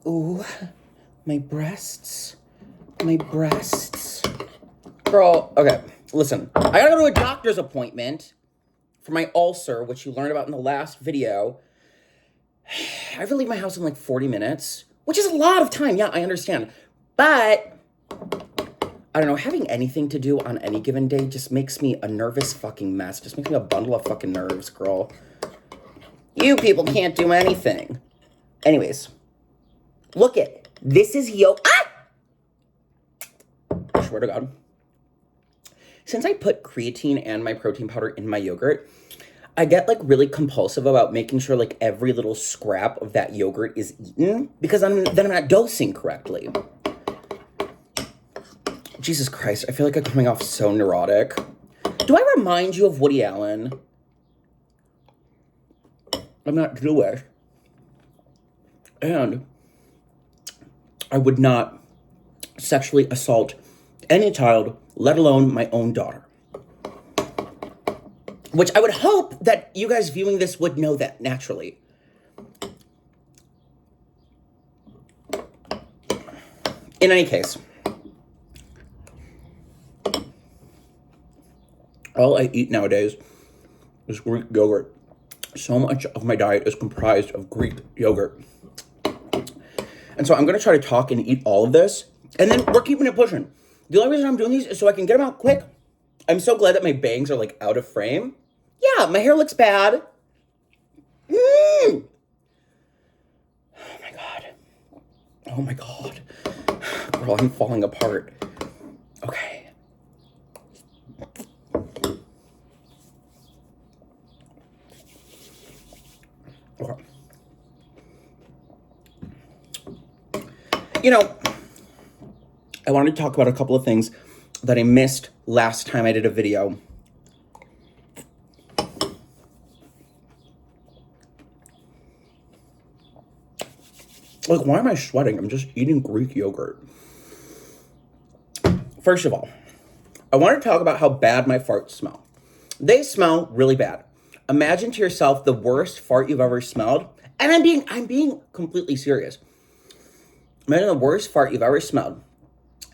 Ooh, my breasts. My breasts. Girl, okay, listen. I gotta go to a doctor's appointment for my ulcer, which you learned about in the last video. I have to leave my house in like 40 minutes, which is a lot of time. Yeah, I understand. But, I don't know, having anything to do on any given day just makes me a nervous fucking mess. Just makes me a bundle of fucking nerves, girl. You people can't do anything. Anyways, look it. This is I swear to God. Since I put creatine and my protein powder in my yogurt, I get like really compulsive about making sure like every little scrap of that yogurt is eaten because then I'm not dosing correctly. Jesus Christ, I feel like I'm coming off so neurotic. Do I remind you of Woody Allen? I'm not Jewish. And I would not sexually assault any child, let alone my own daughter. Which I would hope that you guys viewing this would know that naturally. In any case, all I eat nowadays is Greek yogurt. So much of my diet is comprised of Greek yogurt. And so I'm going to try to talk and eat all of this. And then we're keeping it pushing. The only reason I'm doing these is so I can get them out quick. I'm so glad that my bangs are like out of frame. Yeah, my hair looks bad. Oh my God. Oh my God. Girl, I'm falling apart. Okay. Okay. You know, I wanted to talk about a couple of things that I missed last time I did a video. Like, why am I sweating? I'm just eating Greek yogurt. First of all, I want to talk about how bad my farts smell. They smell really bad. Imagine to yourself the worst fart you've ever smelled. And I'm being completely serious. Imagine the worst fart you've ever smelled.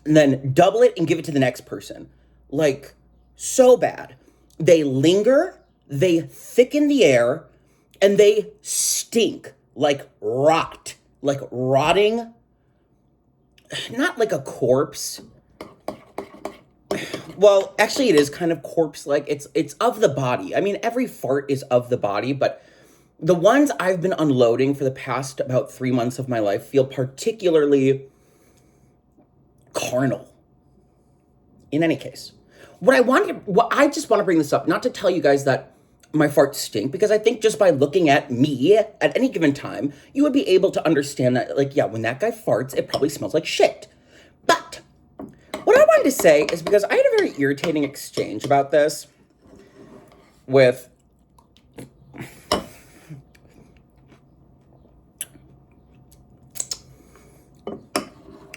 And then double it and give it to the next person. Like, so bad. They linger, they thicken the air, and they stink like rot. Like rotting, not like a corpse. Well, actually it is kind of corpse-like. It's of the body. I mean, every fart is of the body, but the ones I've been unloading for the past about 3 months of my life feel particularly carnal. In any case, I just want to bring this up, not to tell you guys that my farts stink, because I think just by looking at me at any given time, you would be able to understand that, like, yeah, when that guy farts, it probably smells like shit. But what I wanted to say is because I had a very irritating exchange about this with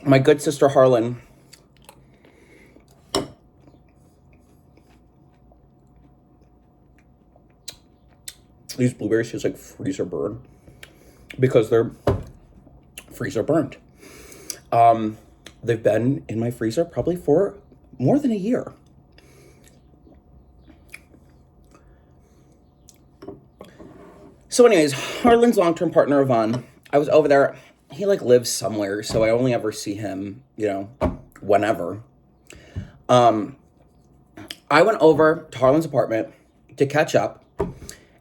my good sister Harlan. These blueberries taste like freezer burn because they're freezer burned. They've been in my freezer probably for more than a year. So anyways, Harlan's long-term partner, Yvonne, I was over there. He like lives somewhere, so I only ever see him, whenever. I went over to Harlan's apartment to catch up.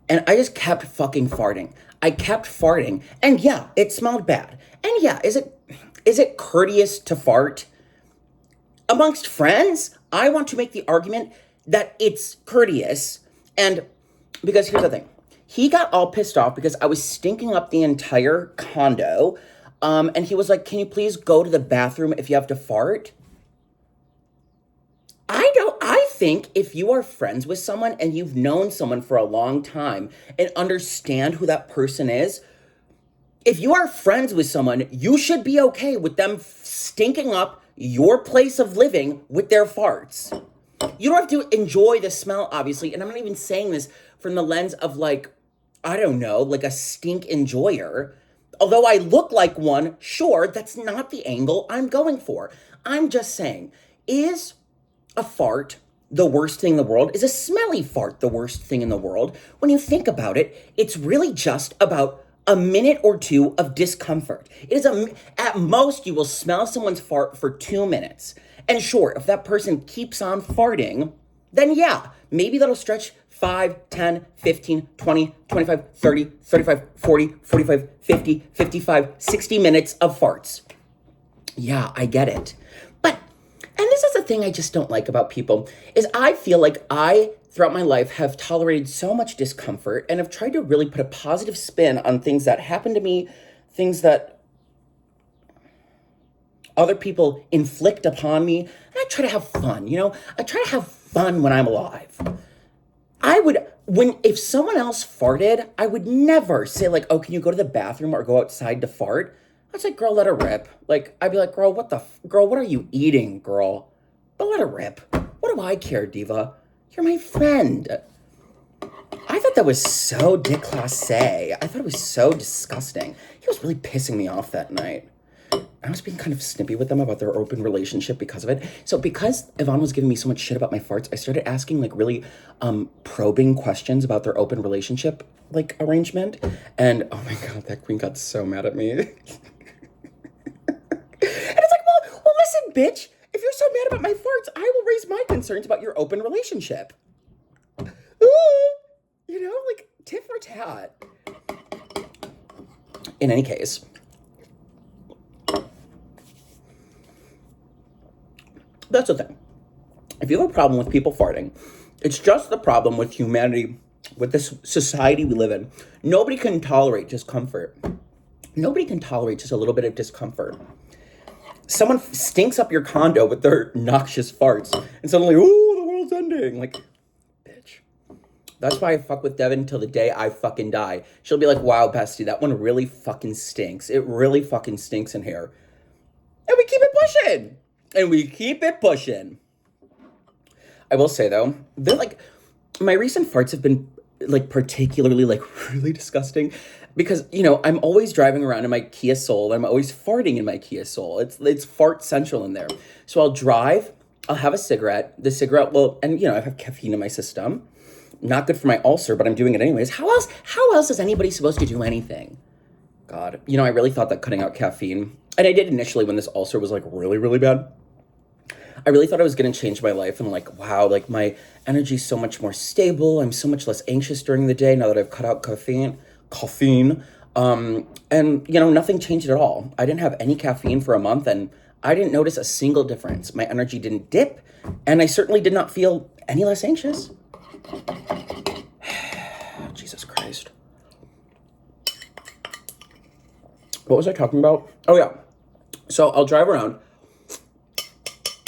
And I just kept fucking farting. I kept farting. And yeah, it smelled bad. And yeah, is it courteous to fart? Amongst friends, I want to make the argument that it's courteous. And because here's the thing. He got all pissed off because I was stinking up the entire condo. And he was like, can you please go to the bathroom if you have to fart? I think if you are friends with someone and you've known someone for a long time and understand who that person is, if you are friends with someone, you should be okay with them stinking up your place of living with their farts. You don't have to enjoy the smell, obviously, and I'm not even saying this from the lens of like, I don't know, like a stink enjoyer. Although I look like one, sure, that's not the angle I'm going for. I'm just saying, is a fart the worst thing in the world? Is a smelly fart the worst thing in the world? When you think about it, it's really just about a minute or two of discomfort. It is at most you will smell someone's fart for 2 minutes. And sure, if that person keeps on farting, then yeah, maybe that'll stretch 5, 10, 15, 20, 25, 30, 35, 40, 45, 50, 55, 60 minutes of farts. Yeah, I get it. But, and this is the thing I just don't like about people, is I feel like I, throughout my life, have tolerated so much discomfort and have tried to really put a positive spin on things that happen to me, things that other people inflict upon me. And I try to have fun, I try to have fun when I'm alive. If someone else farted, I would never say like, oh, can you go to the bathroom or go outside to fart? I'd say, girl, let her rip. Like, I'd be like, girl, what are you eating, girl? But let her rip. What do I care, diva? You're my friend. I thought that was so déclassé. I thought it was so disgusting. He was really pissing me off that night. I was being kind of snippy with them about their open relationship because of it. So because Yvonne was giving me so much shit about my farts, I started asking like really probing questions about their open relationship like arrangement. And oh my God, that queen got so mad at me. And it's like, well, listen, bitch. If you're so mad about my farts, I will raise my concerns about your open relationship. Ooh, like tit for tat. In any case, that's the thing. If you have a problem with people farting, it's just the problem with humanity, with this society we live in. Nobody can tolerate discomfort. Nobody can tolerate just a little bit of discomfort. Someone stinks up your condo with their noxious farts, and suddenly, ooh, the world's ending. Like, bitch. That's why I fuck with Devin till the day I fucking die. She'll be like, wow, bestie, that one really fucking stinks. It really fucking stinks in here. And we keep it pushing. I will say, though, they're like, my recent farts have been, like, particularly, like, really disgusting. Because, I'm always driving around in my Kia Soul. I'm always farting in my Kia Soul. It's fart central in there. So I'll drive. I'll have a cigarette. The cigarette will, and, I have caffeine in my system. Not good for my ulcer, but I'm doing it anyways. How else is anybody supposed to do anything? God. I really thought that cutting out caffeine, and I did initially when this ulcer was, like, really, really bad. I really thought it was going to change my life. And like, wow, like my energy's so much more stable. I'm so much less anxious during the day now that I've cut out caffeine. And, nothing changed at all. I didn't have any caffeine for a month and I didn't notice a single difference. My energy didn't dip and I certainly did not feel any less anxious. Jesus Christ. What was I talking about? Oh, yeah. So I'll drive around.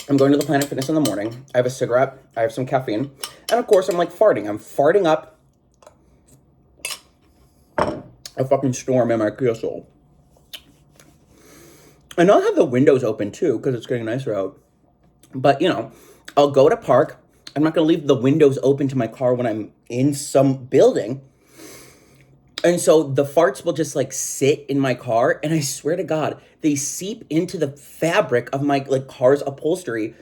I'm going to the Planet Fitness in the morning. I have a cigarette. I have some caffeine. And, of course, I'm, like, farting. I'm farting up a fucking storm in my Kia Soul. And I'll have the windows open, too, because it's getting nicer out. But, I'll go to park. I'm not going to leave the windows open to my car when I'm in some building. And so the farts will just, like, sit in my car. And I swear to God, they seep into the fabric of my, like, car's upholstery.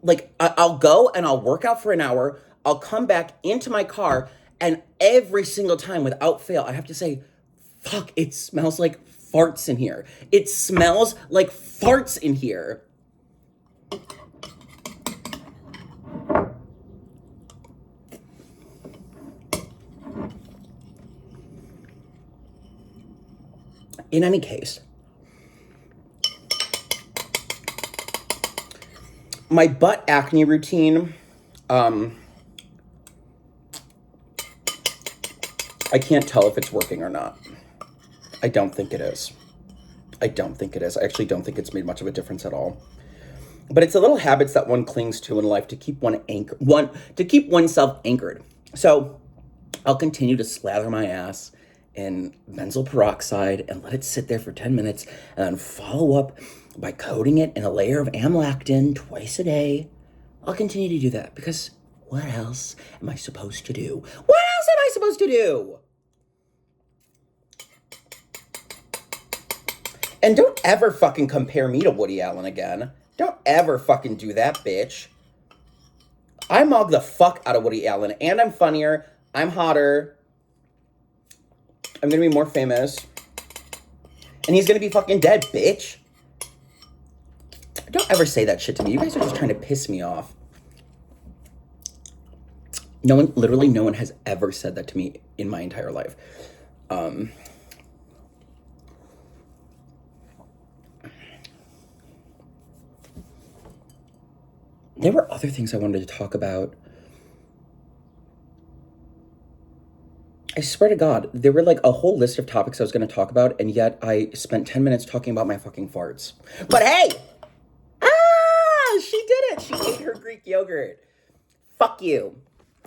Like, I'll go and I'll work out for an hour. I'll come back into my car. And every single time, without fail, I have to say, fuck, it smells like farts in here. It smells like farts in here. In any case, my butt acne routine, I can't tell if it's working or not. I don't think it is. I actually don't think it's made much of a difference at all. But it's the little habits that one clings to in life to keep to keep oneself anchored. So I'll continue to slather my ass in benzoyl peroxide and let it sit there for 10 minutes and then follow up by coating it in a layer of amlactin twice a day. I'll continue to do that because what else am I supposed to do? What else am I supposed to do? And don't ever fucking compare me to Woody Allen again. Don't ever fucking do that, bitch. I mug the fuck out of Woody Allen, and I'm funnier, I'm hotter, I'm gonna be more famous, and he's gonna be fucking dead, bitch. Don't ever say that shit to me. You guys are just trying to piss me off. No one, literally no one has ever said that to me in my entire life. There were other things I wanted to talk about. I swear to God, there were like a whole list of topics I was going to talk about, and yet I spent 10 minutes talking about my fucking farts. But hey! Ah! She did it! She ate her Greek yogurt. Fuck you.